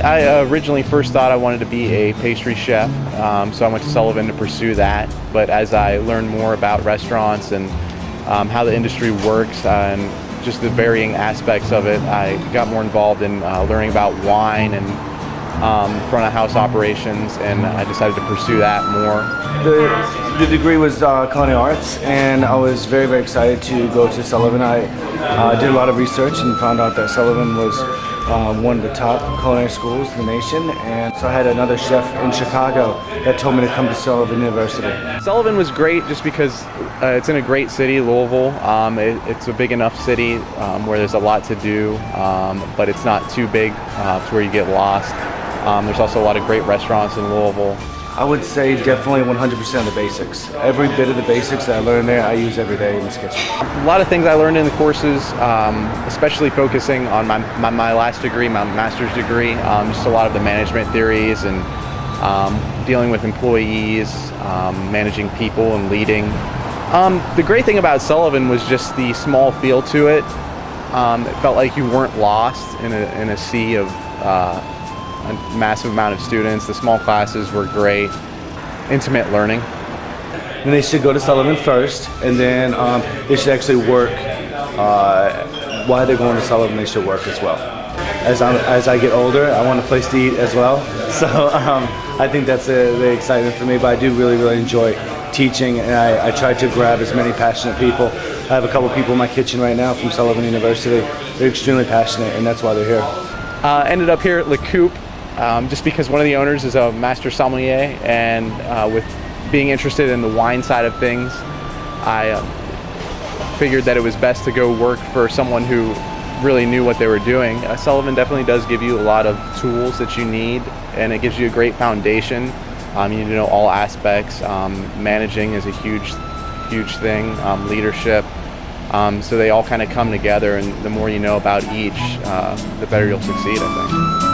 I originally first thought I wanted to be a pastry chef, so I went to Sullivan to pursue that. But as I learned more about restaurants and how the industry works and just the varying aspects of it, I got more involved in learning about wine and front of house operations, and I decided to pursue that more. The degree was Culinary Arts, and I was very, very excited to go to Sullivan. I did a lot of research and found out that Sullivan was one of the top culinary schools in the nation, and so I had another chef in Chicago that told me to come to Sullivan University. Sullivan was great just because it's in a great city, Louisville. It's a big enough city where there's a lot to do, but it's not too big to where you get lost. There's also a lot of great restaurants in Louisville. I would say definitely 100% of the basics. Every bit of the basics that I learned there, I use every day in this kitchen. A lot of things I learned in the courses, especially focusing on my last degree, my master's degree, just a lot of the management theories and dealing with employees, managing people and leading. The great thing about Sullivan was just the small feel to it. It felt like you weren't lost in a sea of a massive amount of students. The small classes were great, intimate learning. And they should go to Sullivan first, and then they should actually work. While they're going to Sullivan, they should work as well. As I get older, I want a place to eat as well. So I think that's the excitement for me, but I do really, really enjoy teaching, and I try to grab as many passionate people. I have a couple people in my kitchen right now from Sullivan University. They're extremely passionate, and that's why they're here. Ended up here at Coop just because one of the owners is a master sommelier, and with being interested in the wine side of things, I figured that it was best to go work for someone who really knew what they were doing. Sullivan definitely does give you a lot of tools that you need, and it gives you a great foundation. You need to know all aspects. Managing is a huge thing, leadership. So they all kind of come together, and the more you know about each, the better you'll succeed, I think.